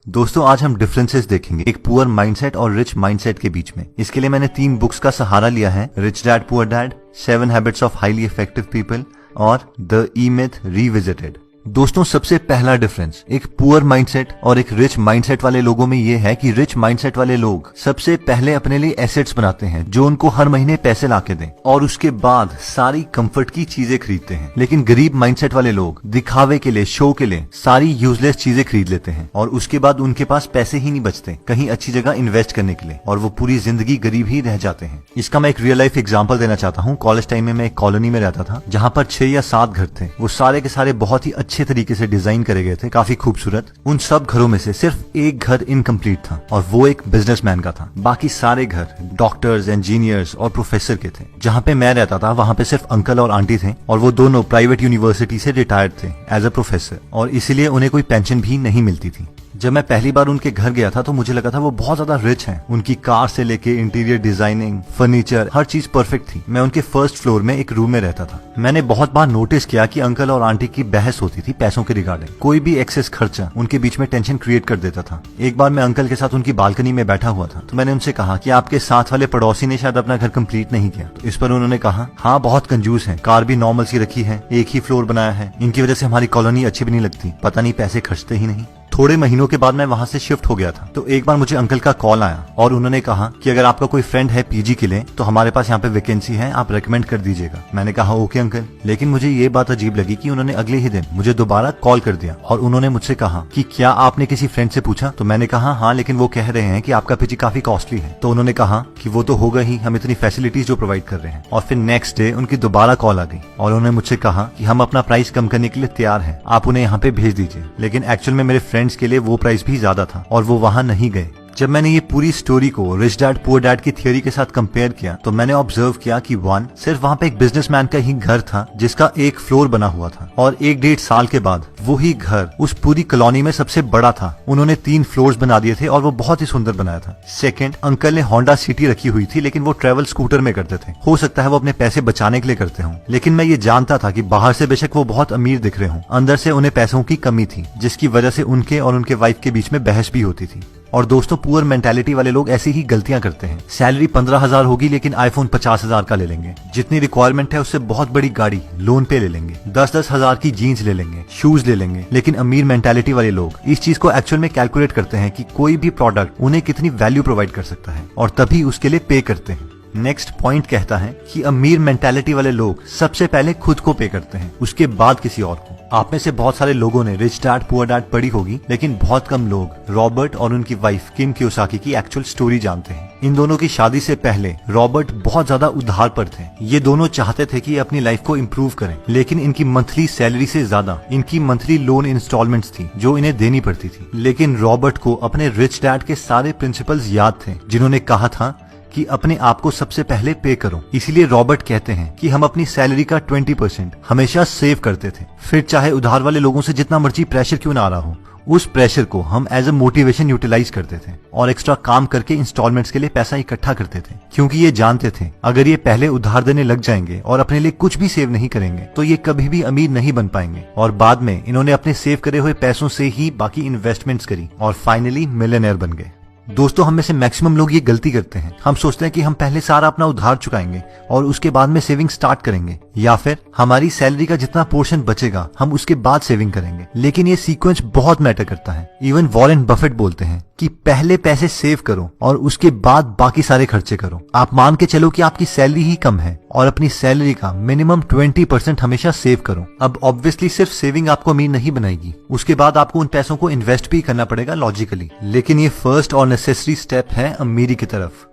दोस्तों आज हम डिफरेंसेस देखेंगे एक पुअर माइंडसेट और रिच माइंडसेट के बीच में। इसके लिए मैंने 3 बुक्स का सहारा लिया है, rich dad poor dad, 7 habits of highly effective people और द ई मिथ रिविजिटेड। दोस्तों सबसे पहला डिफरेंस एक पुअर माइंडसेट और एक रिच माइंडसेट वाले लोगों में ये है कि रिच माइंडसेट वाले लोग सबसे पहले अपने लिए एसेट्स बनाते हैं जो उनको हर महीने पैसे लाके दें और उसके बाद सारी कंफर्ट की चीजें खरीदते हैं। लेकिन गरीब माइंडसेट वाले लोग दिखावे के लिए, शो के लिए सारी यूजलेस चीजें खरीद लेते हैं और उसके बाद उनके पास पैसे ही नहीं बचते कहीं अच्छी जगह इन्वेस्ट करने के लिए और वो पूरी जिंदगी गरीब ही रह जाते हैं। इसका मैं एक रियल लाइफ एग्जाम्पल देना चाहता हूँ। कॉलेज टाइम में मैं एक कॉलोनी में रहता था जहाँ पर 6 या 7 घर थे। वो सारे के सारे बहुत ही अच्छे तरीके से डिजाइन करे गए थे, काफी खूबसूरत। उन सब घरों में से सिर्फ एक घर इनकम्प्लीट था और वो एक बिजनेसमैन का था। बाकी सारे घर डॉक्टर्स, इंजीनियर्स और प्रोफेसर के थे। जहाँ पे मैं रहता था वहाँ पे सिर्फ अंकल और आंटी थे और वो दोनों प्राइवेट यूनिवर्सिटी से रिटायर्ड थे एज अ प्रोफेसर और इसीलिए उन्हें कोई पेंशन भी नहीं मिलती थी। जब मैं पहली बार उनके घर गया था तो मुझे लगा था वो बहुत ज्यादा रिच हैं। उनकी कार से लेके इंटीरियर डिजाइनिंग, फर्नीचर, हर चीज परफेक्ट थी। मैं उनके फर्स्ट फ्लोर में एक रूम में रहता था। मैंने बहुत बार नोटिस किया कि अंकल और आंटी की बहस होती थी पैसों के रिगार्डिंग। कोई भी एक्सेस खर्चा उनके बीच में टेंशन क्रिएट कर देता था। एक बार मैं अंकल के साथ उनकी बालकनी में बैठा हुआ था तो मैंने उनसे कहा कि आपके साथ वाले पड़ोसी ने शायद अपना घर कंप्लीट नहीं किया। तो इस पर उन्होंने कहा, हाँ बहुत कंजूस है, कार भी नॉर्मल सी रखी है, एक ही फ्लोर बनाया है, इनकी वजह से हमारी कॉलोनी अच्छी भी नहीं लगती, पता नहीं पैसे खर्चते ही नहीं। थोड़े महीनों के बाद मैं वहां से शिफ्ट हो गया था तो एक बार मुझे अंकल का कॉल आया और उन्होंने कहा कि अगर आपका कोई फ्रेंड है पीजी के लिए तो हमारे पास यहाँ पे वैकेंसी है, आप रेकमेंड कर दीजिएगा। मैंने कहा ओके अंकल। लेकिन मुझे ये बात अजीब लगी कि उन्होंने अगले ही दिन मुझे दोबारा कॉल कर दिया और उन्होंने मुझसे कहा कि क्या आपने किसी फ्रेंड से पूछा? तो मैंने कहा हाँ, लेकिन वो कह रहे हैं कि आपका पीजी काफी कॉस्टली है। तो उन्होंने कहा कि वो तो होगा ही, हम इतनी फैसिलिटीज जो प्रोवाइड कर रहे हैं। और फिर नेक्स्ट डे उनकी दोबारा कॉल आ गई और उन्होंने मुझसे कहा कि हम अपना प्राइस कम करने के लिए तैयार हैं, आप उन्हें यहाँ पे भेज दीजिए। लेकिन एक्चुअल में मेरे फ्रेंड्स के लिए वो प्राइस भी ज्यादा था और वो वहां नहीं गए। जब मैंने ये पूरी स्टोरी को रिच डैड पुअर डैड की थ्योरी के साथ कंपेयर किया तो मैंने ऑब्जर्व किया कि 1 सिर्फ वहाँ पे एक बिजनेसमैन का ही घर था जिसका एक फ्लोर बना हुआ था और 1-1.5 साल के बाद वो ही घर उस पूरी कॉलोनी में सबसे बड़ा था। उन्होंने 3 फ्लोर्स बना दिए थे और वो बहुत ही सुंदर बनाया था। सेकंड, अंकल ने होंडा सिटी रखी हुई थी लेकिन वो ट्रेवल स्कूटर में करते थे। हो सकता है वो अपने पैसे बचाने के लिए करते हों, लेकिन मैं ये जानता था कि बाहर से बेशक वो बहुत अमीर दिख रहे हों, अंदर से उन्हें पैसों की कमी थी जिसकी वजह से उनके और उनके वाइफ के बीच में बहस भी होती थी। और दोस्तों पुअर मेंटालिटी वाले लोग ऐसी ही गलतियां करते हैं। सैलरी 15,000 होगी लेकिन आईफोन 50,000 का ले लेंगे। जितनी रिक्वायरमेंट है उससे बहुत बड़ी गाड़ी लोन पे ले लेंगे। 10-10 हजार की जीन्स ले लेंगे, शूज ले लेंगे। लेकिन अमीर मेंटालिटी वाले लोग इस चीज को एक्चुअल में कैलकुलेट करते हैं कि कोई भी प्रोडक्ट उन्हें कितनी वैल्यू प्रोवाइड कर सकता है और तभी उसके लिए पे करते हैं। नेक्स्ट पॉइंट कहता है कि अमीर मेंटालिटी वाले लोग सबसे पहले खुद को पे करते हैं, उसके बाद किसी और को। आप में से बहुत सारे लोगों ने रिच डैड पुअर डैड पढ़ी होगी लेकिन बहुत कम लोग रॉबर्ट और उनकी वाइफ किम कियोसाकी की एक्चुअल स्टोरी जानते हैं। इन दोनों की शादी से पहले रॉबर्ट बहुत ज्यादा उधार पर थे। ये दोनों चाहते थे कि अपनी लाइफ को इम्प्रूव करें लेकिन इनकी मंथली सैलरी से ज्यादा इनकी मंथली लोन इंस्टॉलमेंट्स थी जो इन्हें देनी पड़ती थी। लेकिन रॉबर्ट को अपने रिच डैड के सारे प्रिंसिपल्स याद थे जिन्होंने कहा था कि अपने आप को सबसे पहले पे करो। इसीलिए रॉबर्ट कहते हैं कि हम अपनी सैलरी का 20% हमेशा सेव करते थे। फिर चाहे उधार वाले लोगों से जितना मर्जी प्रेशर क्यों ना आ रहा हो, उस प्रेशर को हम एज अ मोटिवेशन यूटिलाइज करते थे और एक्स्ट्रा काम करके इंस्टॉलमेंट्स के लिए पैसा इकट्ठा करते थे, क्योंकि ये जानते थे अगर ये पहले उधार देने लग जाएंगे और अपने लिए कुछ भी सेव नहीं करेंगे तो ये कभी भी अमीर नहीं बन पाएंगे। और बाद में इन्होंने अपने सेव करे हुए पैसों से ही बाकी इन्वेस्टमेंट्स करी और फाइनली मिलियनेयर बन गए। दोस्तों हम में से मैक्सिमम लोग ये गलती करते हैं। हम सोचते हैं कि हम पहले सारा अपना उधार चुकाएंगे और उसके बाद में सेविंग स्टार्ट करेंगे, या फिर हमारी सैलरी का जितना पोर्शन बचेगा हम उसके बाद सेविंग करेंगे। लेकिन ये सीक्वेंस बहुत मैटर करता है। इवन वॉरेन बफेट बोलते हैं कि पहले पैसे सेव करो और उसके बाद बाकी सारे खर्चे करो। आप मान के चलो कि आपकी सैलरी ही कम है और अपनी सैलरी का मिनिमम 20% हमेशा सेव करो। अब ऑब्वियसली सिर्फ सेविंग आपको अमीर नहीं बनाएगी, उसके बाद आपको उन पैसों को इन्वेस्ट भी करना पड़ेगा लॉजिकली, लेकिन ये फर्स्ट और नेसेसरी स्टेप है अमीरी की तरफ।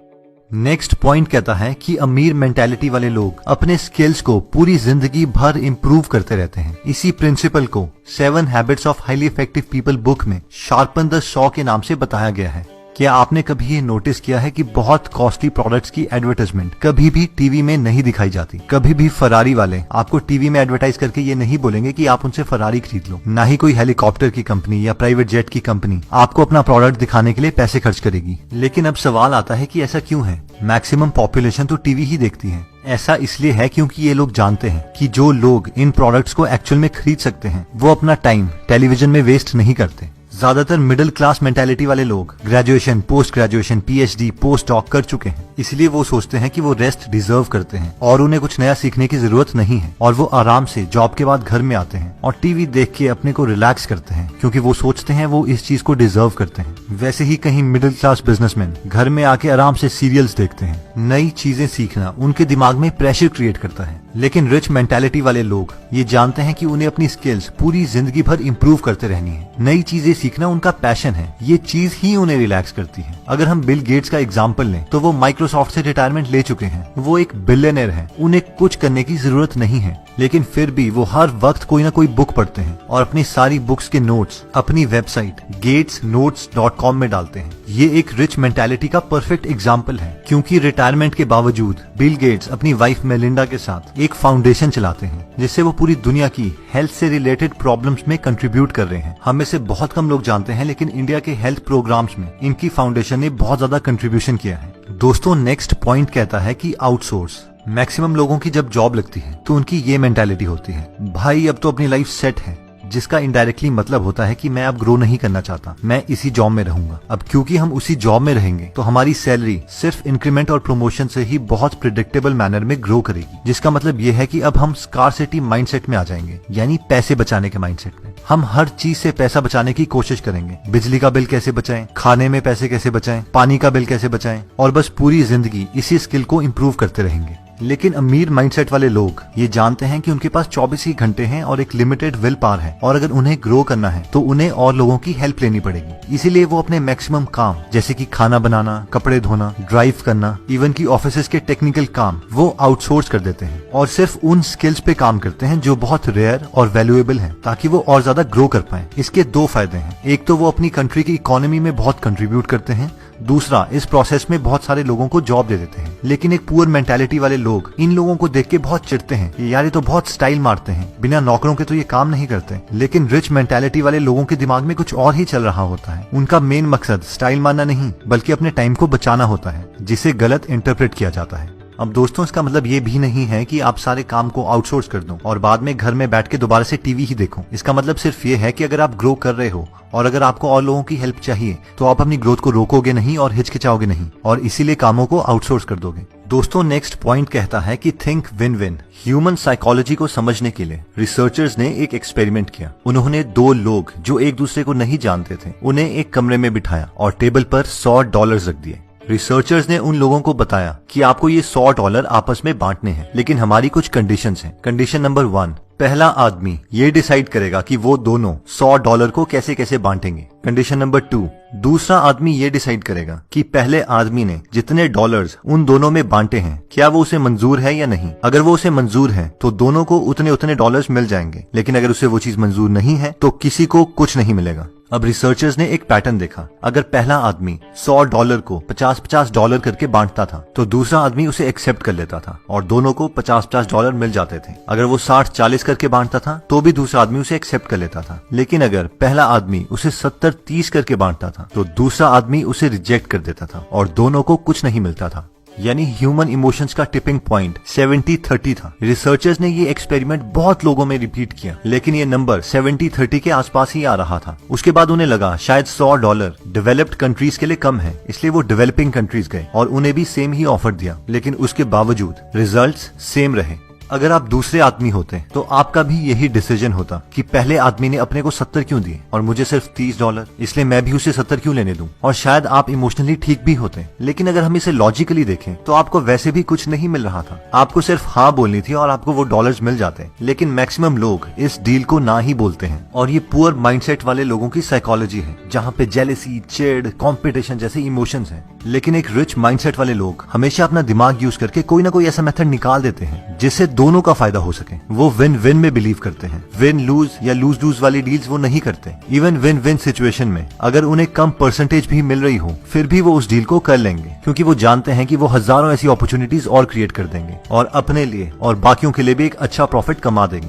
नेक्स्ट पॉइंट कहता है कि अमीर मेंटालिटी वाले लोग अपने स्किल्स को पूरी जिंदगी भर इम्प्रूव करते रहते हैं। इसी प्रिंसिपल को 7 habits of highly effective people book में शार्पन द सॉ के नाम से बताया गया है। क्या आपने कभी ये नोटिस किया है कि बहुत कॉस्टली प्रोडक्ट्स की एडवर्टाइजमेंट कभी भी टीवी में नहीं दिखाई जाती? कभी भी फरारी वाले आपको टीवी में एडवर्टाइज करके ये नहीं बोलेंगे कि आप उनसे फरारी खरीद लो। ना ही कोई हेलीकॉप्टर की कंपनी या प्राइवेट जेट की कंपनी आपको अपना प्रोडक्ट दिखाने के लिए पैसे खर्च करेगी। लेकिन अब सवाल आता है कि ऐसा क्यों है? मैक्सिमम पॉपुलेशन तो टीवी ही देखती है। ऐसा इसलिए है क्योंकि ये लोग जानते हैं कि जो लोग इन प्रोडक्ट्स को एक्चुअल में खरीद सकते हैं वो अपना टाइम टेलीविजन में वेस्ट नहीं करते। ज्यादातर मिडिल क्लास मेंटालिटी वाले लोग graduation, post graduation, PhD, post doc कर चुके हैं, इसलिए वो सोचते हैं कि वो रेस्ट डिजर्व करते हैं और उन्हें कुछ नया सीखने की जरूरत नहीं है, और वो आराम से जॉब के बाद घर में आते हैं और टीवी देख के अपने को रिलैक्स करते हैं, क्योंकि वो सोचते हैं वो इस चीज को डिजर्व करते हैं। वैसे ही कहीं मिडिल क्लास बिजनेसमैन घर में आके आराम से सीरियल्स देखते हैं। नई चीजें सीखना उनके दिमाग में प्रेशर क्रिएट करता है, लेकिन रिच मेंटालिटी वाले लोग ये जानते हैं कि उन्हें अपनी स्किल्स पूरी जिंदगी भर इंप्रूव करते रहनी है। नई चीजें सीखना उनका पैशन है, ये चीज ही उन्हें रिलैक्स करती है। अगर हम बिल गेट्स का एग्जांपल लें तो वो माइक्रोसॉफ्ट से रिटायरमेंट ले चुके हैं, वो एक बिलियनर हैं, उन्हें कुछ करने की जरूरत नहीं है, लेकिन फिर भी वो हर वक्त कोई ना कोई बुक पढ़ते हैं और अपनी सारी बुक्स के नोट्स अपनी वेबसाइट gatesnotes.com में डालते हैं। ये एक रिच मेंटालिटी का परफेक्ट एग्जाम्पल है, क्योंकि रिटायरमेंट के बावजूद बिल गेट्स अपनी वाइफ मेलिंडा के साथ एक फाउंडेशन चलाते हैं, जिससे वो पूरी दुनिया की हेल्थ से रिलेटेड प्रॉब्लम्स में कंट्रीब्यूट कर रहे हैं। हम में से बहुत कम लोग जानते हैं, लेकिन इंडिया के हेल्थ प्रोग्राम्स में इनकी फाउंडेशन ने बहुत ज्यादा कंट्रीब्यूशन किया है। दोस्तों, नेक्स्ट पॉइंट कहता है कि आउटसोर्स। मैक्सिमम लोगों की जब जॉब लगती है तो उनकी ये मेंटालिटी होती है, भाई अब तो अपनी लाइफ सेट है, जिसका इनडायरेक्टली मतलब होता है कि मैं अब ग्रो नहीं करना चाहता, मैं इसी जॉब में रहूंगा। अब क्योंकि हम उसी जॉब में रहेंगे तो हमारी सैलरी सिर्फ इंक्रीमेंट और प्रमोशन से ही बहुत प्रिडिक्टेबल मैनर में ग्रो करेगी, जिसका मतलब ये है कि अब हम स्कार्सिटी माइंडसेट में आ जाएंगे, यानी पैसे बचाने के माइंडसेट में। हम हर चीज से पैसा बचाने की कोशिश करेंगे। बिजली का बिल कैसे बचाएं, खाने में पैसे कैसे बचाएं, पानी का बिल कैसे बचाएं, और बस पूरी जिंदगी इसी स्किल को इम्प्रूव करते रहेंगे। लेकिन अमीर माइंडसेट वाले लोग ये जानते हैं कि उनके पास 24 ही घंटे हैं और एक लिमिटेड विल पावर है, और अगर उन्हें ग्रो करना है तो उन्हें और लोगों की हेल्प लेनी पड़ेगी। इसीलिए वो अपने मैक्सिमम काम, जैसे कि खाना बनाना, कपड़े धोना, ड्राइव करना, इवन की ऑफिस के टेक्निकल काम, वो आउटसोर्स कर देते हैं और सिर्फ उन स्किल्स पे काम करते हैं जो बहुत रेयर और वैल्यूएबल हैं, ताकि वो और ज्यादा ग्रो कर पाए। इसके दो फायदे हैं, एक तो वो अपनी कंट्री की इकोनॉमी में बहुत कंट्रीब्यूट करते हैं, दूसरा इस प्रोसेस में बहुत सारे लोगों को जॉब दे देते हैं। लेकिन एक पुअर मेंटालिटी वाले लोग इन लोगों को देख के बहुत चिढ़ते हैं, यार ये तो बहुत स्टाइल मारते हैं, बिना नौकरों के तो ये काम नहीं करते। लेकिन रिच मेंटालिटी वाले लोगों के दिमाग में कुछ और ही चल रहा होता है। उनका मेन मकसद स्टाइल मारना नहीं, बल्कि अपने टाइम को बचाना होता है, जिसे गलत इंटरप्रेट किया जाता है। अब दोस्तों, इसका मतलब ये भी नहीं है कि आप सारे काम को आउटसोर्स कर दो और बाद में घर में बैठ के दोबारा से टीवी ही देखो। इसका मतलब सिर्फ ये है कि अगर आप ग्रो कर रहे हो और अगर आपको और लोगों की हेल्प चाहिए तो आप अपनी ग्रोथ को रोकोगे नहीं और हिचकिचाओगे नहीं, और इसीलिए कामों को आउटसोर्स कर दोगे। दोस्तों, नेक्स्ट पॉइंट कहता है कि think win win. Human psychology को समझने के लिए रिसर्चर्स ने एक एक्सपेरिमेंट किया। उन्होंने दो लोग जो एक दूसरे को नहीं जानते थे, उन्हें एक कमरे में बिठाया और टेबल पर $100 रख दिए। रिसर्चर्स ने उन लोगों को बताया कि आपको ये $100 आपस में बांटने हैं, लेकिन हमारी कुछ कंडीशंस हैं। कंडीशन नंबर 1, पहला आदमी ये डिसाइड करेगा कि वो दोनों $100 को कैसे कैसे बांटेंगे। कंडीशन नंबर 2, दूसरा आदमी ये डिसाइड करेगा कि पहले आदमी ने जितने डॉलर्स उन दोनों में बांटे हैं, क्या वो उसे मंजूर है या नहीं। अगर वो उसे मंजूर है तो दोनों को उतने उतने डॉलर्स मिल जाएंगे, लेकिन अगर उसे वो चीज मंजूर नहीं है तो किसी को कुछ नहीं मिलेगा। अब रिसर्चर्स ने एक पैटर्न देखा। अगर पहला आदमी $100 को $50 करके बांटता था तो दूसरा आदमी उसे एक्सेप्ट कर लेता था और दोनों को $50 मिल जाते थे। अगर वो 60-40 करके बांटता था तो भी दूसरा आदमी उसे एक्सेप्ट कर लेता था। लेकिन अगर पहला आदमी उसे 70-30 करके बांटता था तो दूसरा आदमी उसे रिजेक्ट कर देता था और दोनों को कुछ नहीं मिलता था। यानी ह्यूमन इमोशंस का टिपिंग पॉइंट 70-30 था। रिसर्चर्स ने ये एक्सपेरिमेंट बहुत लोगों में रिपीट किया, लेकिन ये नंबर 70-30 के आसपास ही आ रहा था। उसके बाद उन्हें लगा शायद $100 डेवलप्ड कंट्रीज के लिए कम है, इसलिए वो डेवलपिंग कंट्रीज गए और उन्हें भी सेम ही ऑफर दिया, लेकिन उसके बावजूद रिजल्ट्स सेम रहे। अगर आप दूसरे आदमी होते तो आपका भी यही डिसीजन होता कि पहले आदमी ने अपने को 70 क्यों दिए और मुझे सिर्फ $30, इसलिए मैं भी उसे 70 क्यों लेने दूं। और शायद आप इमोशनली ठीक भी होते, लेकिन अगर हम इसे लॉजिकली देखें तो आपको वैसे भी कुछ नहीं मिल रहा था। आपको सिर्फ हाँ बोलनी थी और आपको वो डॉलर्स मिल जाते। लेकिन मैक्सिमम लोग इस डील को ना ही बोलते हैं, और ये पुअर माइंडसेट वाले लोगों की साइकोलॉजी है, जहाँ पे जेलेसी, चिढ़, कॉम्पिटिशन जैसे इमोशंस हैं। लेकिन एक रिच माइंडसेट वाले लोग हमेशा अपना दिमाग यूज करके कोई ना कोई ऐसा मेथड निकाल देते हैं जिससे दोनों का फायदा हो सके। वो विन विन में बिलीव करते हैं। विन लूज या लूज लूज वाली डील्स वो नहीं करते। इवन विन विन सिचुएशन में अगर उन्हें कम परसेंटेज भी मिल रही हो, फिर भी वो उस डील को कर लेंगे, क्योंकि वो जानते हैं कि वो हजारों ऐसी अपॉर्चुनिटीज और क्रिएट कर देंगे और अपने लिए और बाकियों के लिए भी एक अच्छा प्रॉफिट कमा देंगे।